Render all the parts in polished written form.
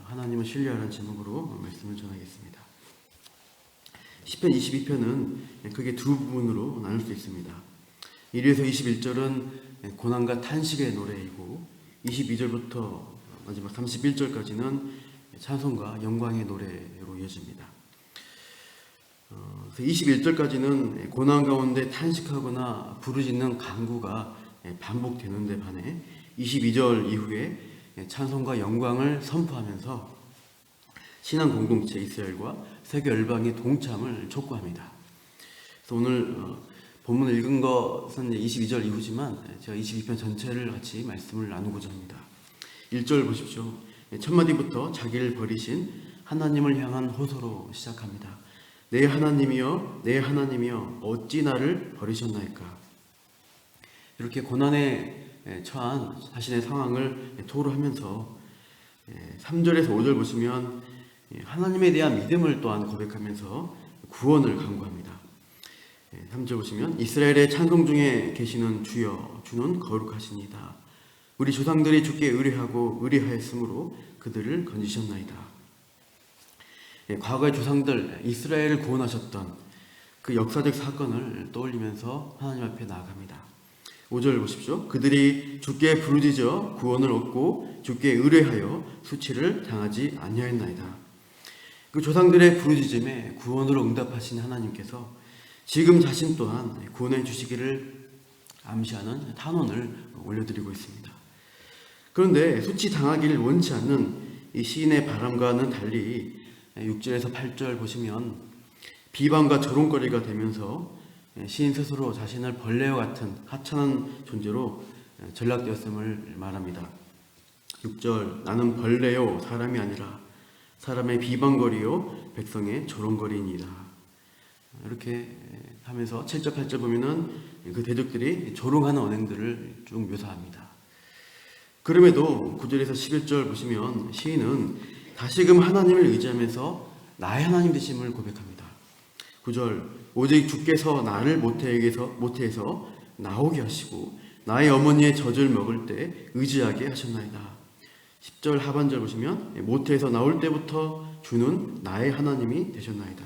하나님을 신뢰하라는 제목으로 말씀을 전하겠습니다. 시편 22편은 크게 두 부분으로 나눌 수 있습니다. 1에서 21절은 고난과 탄식의 노래이고 22절부터 마지막 31절까지는 찬송과 영광의 노래로 이어집니다. 21절까지는 고난 가운데 탄식하거나 부르짖는 간구가 반복되는 데 반해 22절 이후에 찬송과 영광을 선포하면서 신앙 공동체 이스라엘과 세계 열방의 동참을 촉구합니다. 그래서 오늘 본문을 읽은 것은 22절 이후지만 제가 22편 전체를 같이 말씀을 나누고자 합니다. 1절 보십시오. 첫 마디부터 자기를 버리신 하나님을 향한 호소로 시작합니다. 내 하나님이여, 내 하나님이여, 어찌 나를 버리셨나이까. 이렇게 고난에 처한 자신의 상황을 토로하면서 3절에서 5절 보시면 하나님에 대한 믿음을 또한 고백하면서 구원을 간구합니다. 3절 보시면 이스라엘의 찬송 중에 계시는 주여, 주는 거룩하시니다. 우리 조상들이 주께 의뢰하고 의뢰하였으므로 그들을 건지셨나이다. 과거의 조상들 이스라엘을 구원하셨던 그 역사적 사건을 떠올리면서 하나님 앞에 나아갑니다. 5절 보십시오. 그들이 주께 부르짖어 구원을 얻고 주께 의뢰하여 수치를 당하지 아니하였나이다. 그 조상들의 부르짖음에 구원으로 응답하신 하나님께서 지금 자신 또한 구원해 주시기를 암시하는 탄원을 올려드리고 있습니다. 그런데 수치 당하기를 원치 않는 이 시인의 바람과는 달리 6절에서 8절 보시면 비방과 조롱거리가 되면서 시인 스스로 자신을 벌레와 같은 하찮은 존재로 전락되었음을 말합니다. 6절 나는 벌레요 사람이 아니라 사람의 비방거리요 백성의 조롱거리니이다. 이렇게 하면서 7절 8절 보면은 그 대적들이 조롱하는 언행들을 쭉 묘사합니다. 그럼에도 9절에서 11절 보시면 시인은 다시금 하나님을 의지하면서 나의 하나님 되심을 고백합니다. 9절 오직 주께서 나를 모태에서 나오게 하시고 나의 어머니의 젖을 먹을 때 의지하게 하셨나이다. 10절 하반절 보시면 모태에서 나올 때부터 주는 나의 하나님이 되셨나이다.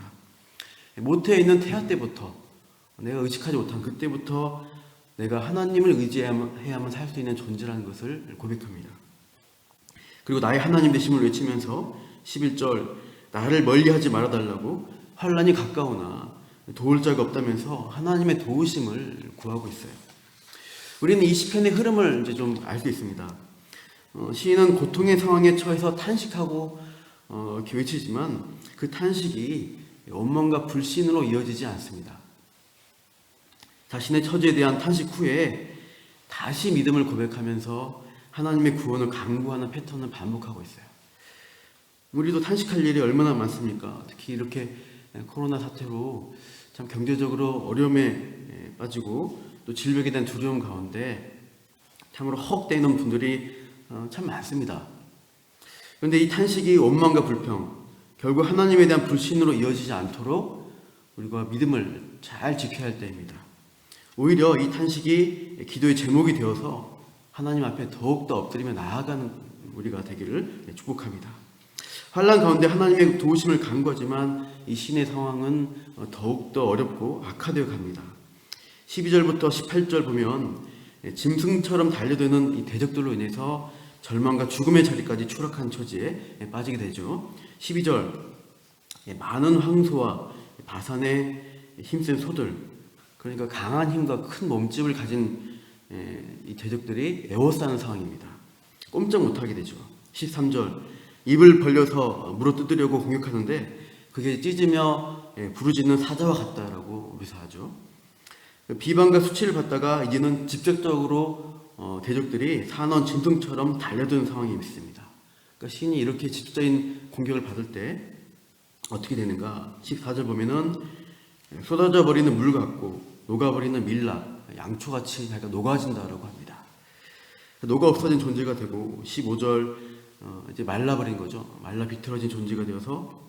모태에 있는 태아 때부터 내가 의식하지 못한 그때부터 내가 하나님을 의지해야만 살 수 있는 존재라는 것을 고백합니다. 그리고 나의 하나님 되심을 외치면서 11절 나를 멀리하지 말아달라고 환난이 가까우나 도울 자가 없다면서 하나님의 도우심을 구하고 있어요. 우리는 이 시편의 흐름을 이제 좀 알 수 있습니다. 시인은 고통의 상황에 처해서 탄식하고 이렇게 외치지만 그 탄식이 원망과 불신으로 이어지지 않습니다. 자신의 처지에 대한 탄식 후에 다시 믿음을 고백하면서 하나님의 구원을 간구하는 패턴을 반복하고 있어요. 우리도 탄식할 일이 얼마나 많습니까? 특히 이렇게 코로나 사태로 참 경제적으로 어려움에 빠지고 또 질병에 대한 두려움 가운데 참으로 헉대는 분들이 참 많습니다. 그런데 이 탄식이 원망과 불평, 결국 하나님에 대한 불신으로 이어지지 않도록 우리가 믿음을 잘 지켜야 할 때입니다. 오히려 이 탄식이 기도의 제목이 되어서 하나님 앞에 더욱더 엎드리며 나아가는 우리가 되기를 축복합니다. 환난 가운데 하나님의 도우심을 간구하지만 이 신의 상황은 더욱더 어렵고 악화되어 갑니다. 12절부터 18절 보면 짐승처럼 달려드는 이 대적들로 인해서 절망과 죽음의 자리까지 추락한 처지에 빠지게 되죠. 12절 많은 황소와 바산의 힘센 소들, 그러니까 강한 힘과 큰 몸집을 가진 이 대적들이 에워싸는 상황입니다. 꼼짝 못하게 되죠. 13절 입을 벌려서 물어뜯으려고 공격하는데 그게 찢으며 부르짖는 사자와 같다라고 묘사하죠. 비방과 수치를 받다가 이제는 직접적으로 대적들이 산원 짐승처럼 달려드는 상황이 있습니다. 그러니까 신이 이렇게 직접적인 공격을 받을 때 어떻게 되는가? 14절 보면은 쏟아져 버리는 물 같고 녹아버리는 밀랍, 양초같이 약간 녹아진다라고 합니다. 녹아 없어진 존재가 되고 15절 이제 말라버린 거죠. 말라 비틀어진 존재가 되어서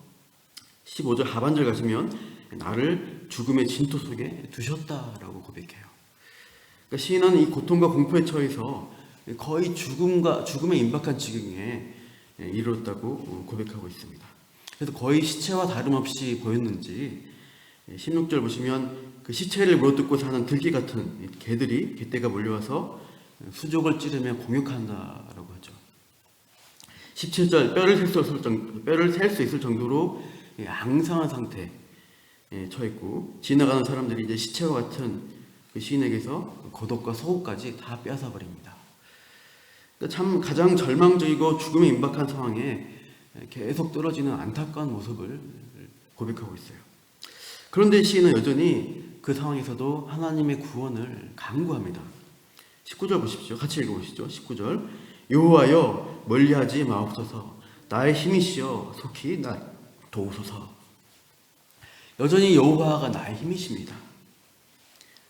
15절 하반절 가시면 나를 죽음의 진토 속에 두셨다라고 고백해요. 그러니까 시인은 이 고통과 공포에 처해서 거의 죽음에 임박한 지경에 이루었다고 고백하고 있습니다. 그래서 거의 시체와 다름없이 보였는지 16절 보시면 그 시체를 물어뜯고 사는 들개 같은 개들이 갯대가 몰려와서 수족을 찌르며 공격한다라고 하죠. 17절 뼈를 셀 수 있을 정도로 앙상한 상태에 처해 있고 지나가는 사람들이 이제 시체와 같은 그 시인에게서 겉옷과 속옷까지 다 빼앗아 버립니다. 그러니까 참 가장 절망적이고 죽음에 임박한 상황에 계속 떨어지는 안타까운 모습을 고백하고 있어요. 그런데 시인은 여전히 그 상황에서도 하나님의 구원을 간구합니다. 19절 보십시오. 같이 읽어보시죠. 19절 여호와여 멀리하지 마옵소서 나의 힘이시여 속히 나 도우소서. 여전히 여호와가 나의 힘이십니다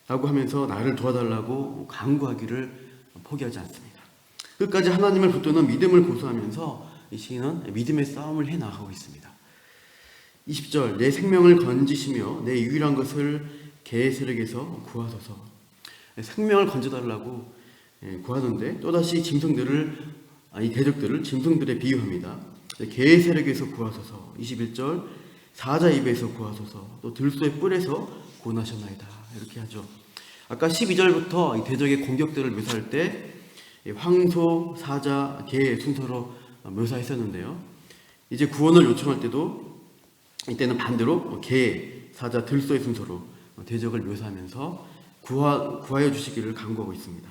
라고 하면서 나를 도와달라고 간구하기를 포기하지 않습니다. 끝까지 하나님을 붙드는 믿음을 고수하면서 이 시인은 믿음의 싸움을 해나가고 있습니다. 20절 내 생명을 건지시며 내 유일한 것을 개의 세력에서 구하소서. 생명을 건져달라고 구하는데 또다시 이 대적들을 짐승들에 비유합니다. 개의 세력에서 구하소서. 21절 사자 입에서 구하소서. 또 들소의 뿔에서 구원하셨나이다. 이렇게 하죠. 아까 12절부터 이 대적의 공격들을 묘사할 때 황소, 사자, 개의 순서로 묘사했었는데요. 이제 구원을 요청할 때도 이때는 반대로 개, 사자, 들소의 순서로 대적을 묘사하면서 구하여 주시기를 간구하고 있습니다.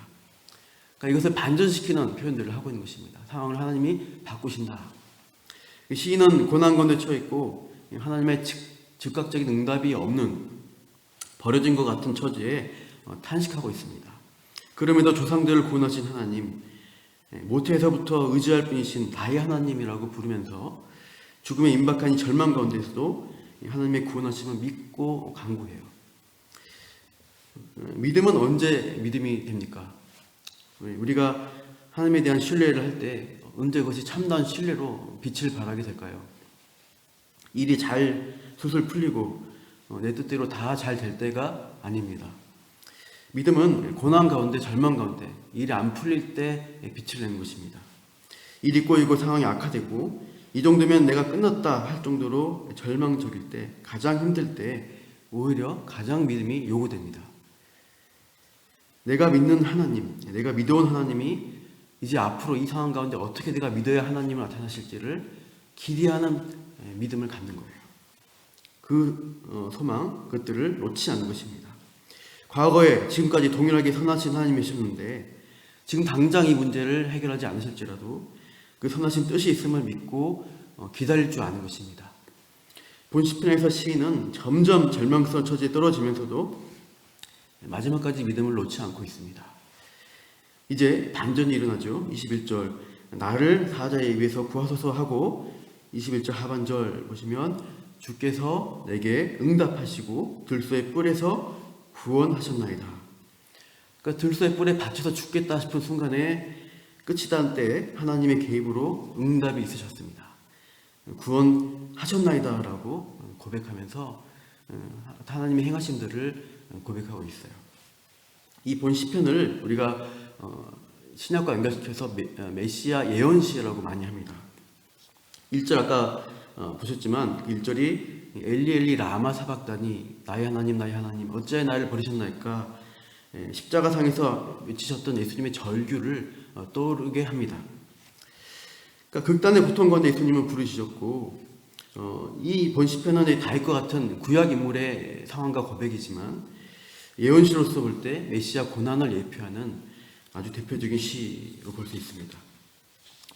그러니까 이것을 반전시키는 표현들을 하고 있는 것입니다. 상황을 하나님이 바꾸신다. 시인은 고난 가운데 처해 있고 하나님의 즉각적인 응답이 없는 버려진 것 같은 처지에 탄식하고 있습니다. 그럼에도 조상들을 구원하신 하나님, 모태에서부터 의지할 분이신 나의 하나님이라고 부르면서 죽음에 임박한 이 절망 가운데서도 하나님의 구원하심을 믿고 간구해요. 믿음은 언제 믿음이 됩니까? 우리가 하나님에 대한 신뢰를 할 때 언제 그것이 참다운 신뢰로 빛을 발하게 될까요? 일이 잘 술술 풀리고 내 뜻대로 다 잘 될 때가 아닙니다. 믿음은 고난 가운데 절망 가운데 일이 안 풀릴 때 빛을 내는 것입니다. 일이 꼬이고 상황이 악화되고 이 정도면 내가 끝났다 할 정도로 절망적일 때, 가장 힘들 때 오히려 가장 믿음이 요구됩니다. 내가 믿는 하나님, 내가 믿어온 하나님이 이제 앞으로 이 상황 가운데 어떻게 내가 믿어야 하나님을 나타나실지를 기대하는 믿음을 갖는 거예요. 그 소망, 그것들을 놓치지 않는 것입니다. 과거에 지금까지 동일하게 선하신 하나님이셨는데 지금 당장 이 문제를 해결하지 않으실지라도 그 선하신 뜻이 있음을 믿고 기다릴 줄 아는 것입니다. 본 시편에서 시인은 점점 절망스러운 처지에 떨어지면서도 마지막까지 믿음을 놓지 않고 있습니다. 이제 반전이 일어나죠. 21절 나를 사자의 입에서 구하소서 하고 21절 하반절 보시면 주께서 내게 응답하시고 들소의 뿔에서 구원하셨나이다. 그러니까 들소의 뿔에 받쳐서 죽겠다 싶은 순간에 끝이다는 때에 하나님의 개입으로 응답이 있으셨습니다. 구원하셨나이다 라고 고백하면서 하나님의 행하심들을 고백하고 있어요. 이 본 시편을 우리가 신약과 연결시켜서 메시아 예언시라고 많이 합니다. 1절 아까 보셨지만 1절이 엘리 엘리 라마 사박다니 나의 하나님 어찌하여 나를 버리셨나이까 십자가상에서 외치셨던 예수님의 절규를 떠오르게 합니다. 그러니까 극단의 고통 가운데 예수님은 부르시셨고 이 본 시편은 다윗과 같은 구약 인물의 상황과 고백이지만 예언시로서 볼 때 메시아 고난을 예표하는 아주 대표적인 시로 볼 수 있습니다.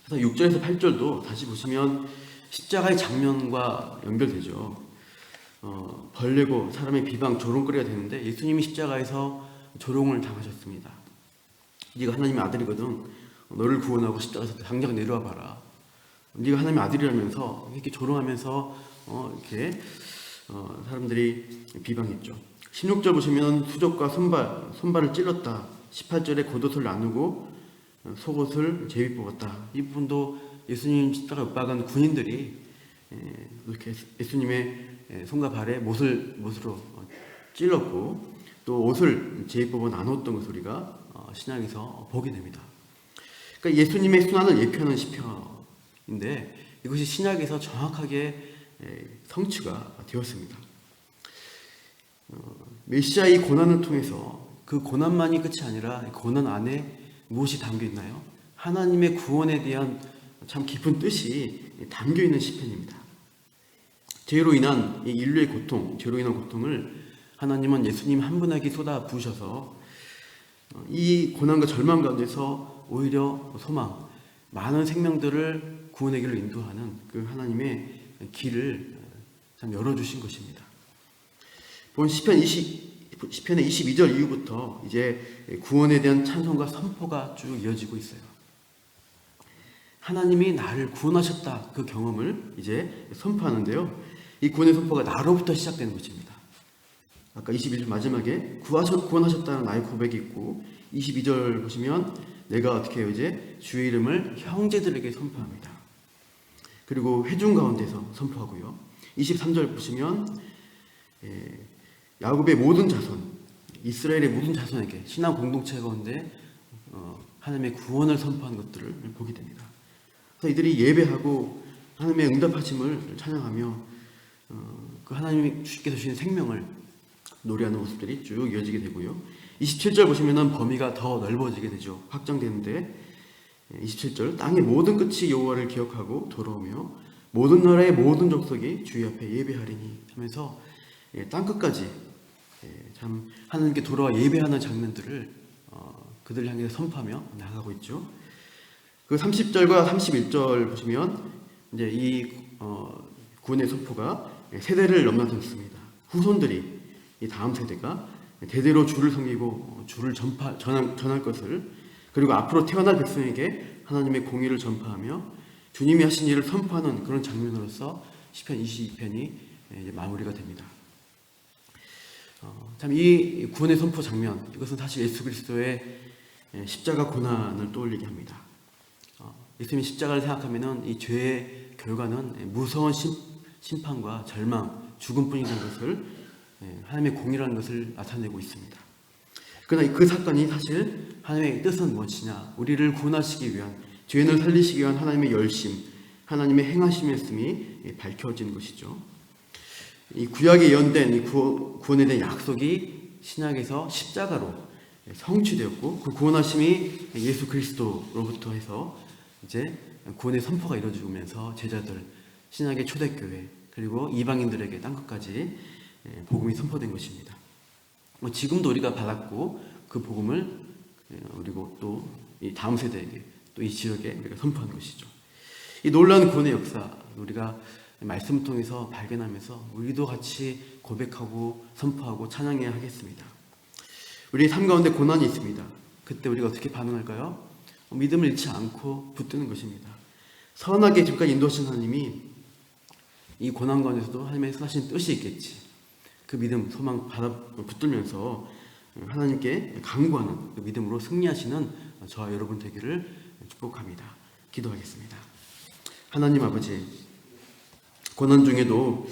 그래서 6절에서 8절도 다시 보시면 십자가의 장면과 연결되죠. 벌레고 사람의 비방, 조롱거리가 되는데 예수님이 십자가에서 조롱을 당하셨습니다. 네가 하나님의 아들이거든. 너를 구원하고 십자가에서 당장 내려와 봐라. 네가 하나님의 아들이라면서 이렇게 조롱하면서 이렇게 사람들이 비방했죠. 16절 보시면 수족과 손발을 찔렀다. 18절에 겉옷을 나누고 속옷을 제비 뽑았다. 이 부분도 예수님 십자가 못 박은 군인들이 이렇게 예수님의 손과 발에 못으로 찔렀고 또 옷을 제비 뽑아 나눴던 것을 우리가 신약에서 보게 됩니다. 그러니까 예수님의 순환을 예표하는 시편. 인데 이것이 신약에서 정확하게 성취가 되었습니다. 메시아의 고난을 통해서 그 고난만이 끝이 아니라 고난 안에 무엇이 담겨 있나요? 하나님의 구원에 대한 참 깊은 뜻이 담겨 있는 시편입니다. 죄로 인한 이 인류의 고통, 죄로 인한 고통을 하나님은 예수님 한 분에게 쏟아 부으셔서 이 고난과 절망 가운데서 오히려 소망, 많은 생명들을 구원의 길로 인도하는 그 하나님의 길을 참 열어주신 것입니다. 본 시편의 22절 이후부터 이제 구원에 대한 찬송과 선포가 쭉 이어지고 있어요. 하나님이 나를 구원하셨다, 그 경험을 이제 선포하는데요. 이 구원의 선포가 나로부터 시작되는 것입니다. 아까 21절 마지막에 구원하셨다는 나의 고백이 있고, 22절 보시면 내가 어떻게 해요? 이제 주의 이름을 형제들에게 선포합니다. 그리고 회중 가운데서 선포하고요. 23절 보시면 야곱의 모든 자손, 이스라엘의 모든 자손에게 신앙 공동체 가운데 하나님의 구원을 선포한 것들을 보게 됩니다. 그래서 이들이 예배하고 하나님의 응답하심을 찬양하며 그 하나님이 주께서 주신 생명을 노래하는 모습들이 쭉 이어지게 되고요. 27절 보시면은 범위가 더 넓어지게 되죠. 확장되는데 27절 땅의 모든 끝이 여호와를 기억하고 돌아오며 모든 나라의 모든 족속이 주의 앞에 예배하리니 하면서 땅 끝까지 참 하나님께 돌아와 예배하는 장면들을 그들을 향해 선포하며 나아가고 있죠. 그 30절과 31절 보시면 이제 이 구원의 선포가 세대를 넘나들었습니다. 후손들이, 이 다음 세대가 대대로 주를 섬기고 주를 전할 것을, 그리고 앞으로 태어날 백성에게 하나님의 공의를 전파하며 주님이 하신 일을 선포하는 그런 장면으로서 시편 22편이 이제 마무리가 됩니다. 참 이 구원의 선포 장면, 이것은 사실 예수 그리스도의 십자가 고난을 떠올리게 합니다. 예수님이 십자가를 생각하면은 이 죄의 결과는 무서운 심판과 절망, 죽음뿐이라는 것을, 하나님의 공의라는 것을 나타내고 있습니다. 그러나 그 사건이 사실 하나님의 뜻은 무엇이냐, 우리를 구원하시기 위한, 죄인을 살리시기 위한 하나님의 열심, 하나님의 행하심이었음이 밝혀진 것이죠. 이 구약에 예언된 이 구원에 대한 약속이 신약에서 십자가로 성취되었고, 그 구원하심이 예수 그리스도로부터 해서 이제 구원의 선포가 이루어지면서 제자들, 신약의 초대교회, 그리고 이방인들에게 땅끝까지 복음이 선포된 것입니다. 지금도 우리가 받았고 그 복음을 그리고 또 이 다음 세대에게, 또 이 지역에 우리가 선포한 것이죠. 이 놀라운 구원의 역사, 우리가 말씀을 통해서 발견하면서 우리도 같이 고백하고 선포하고 찬양해야 하겠습니다. 우리의 삶 가운데 고난이 있습니다. 그때 우리가 어떻게 반응할까요? 믿음을 잃지 않고 붙드는 것입니다. 선하게 지금까지 인도하신 하나님이 이 고난 가운데서도 하나님의 선하신 뜻이 있겠지, 그 믿음, 소망 붙들면서 하나님께 간구하는 그 믿음으로 승리하시는 저와 여러분 되기를 축복합니다. 기도하겠습니다. 하나님 아버지, 고난 중에도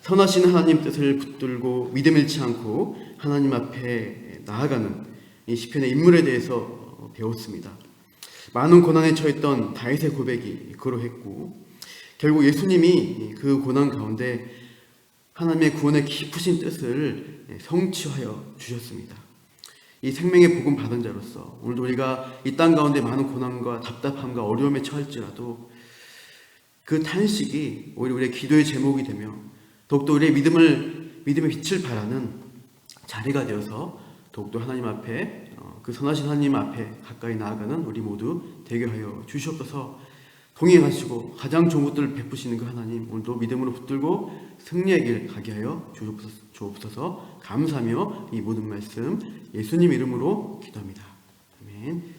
선하신 하나님 뜻을 붙들고 믿음 잃지 않고 하나님 앞에 나아가는 이 시편의 인물에 대해서 배웠습니다. 많은 고난에 처했던 다윗의 고백이 그러했고, 결국 예수님이 그 고난 가운데 하나님의 구원의 깊으신 뜻을 성취하여 주셨습니다. 이 생명의 복음 받은 자로서 오늘도 우리가 이 땅 가운데 많은 고난과 답답함과 어려움에 처할지라도 그 탄식이 오히려 우리의 기도의 제목이 되며 더욱더 우리의 믿음의 빛을 발하는 자리가 되어서 더욱더 하나님 앞에, 그 선하신 하나님 앞에 가까이 나아가는 우리 모두 되게 하여 주시옵소서. 동행하시고 가장 좋은 것들을 베푸시는 그 하나님, 오늘도 믿음으로 붙들고 승리의 길 가게 하여 주옵소서. 감사하며 이 모든 말씀 예수님 이름으로 기도합니다. 아멘.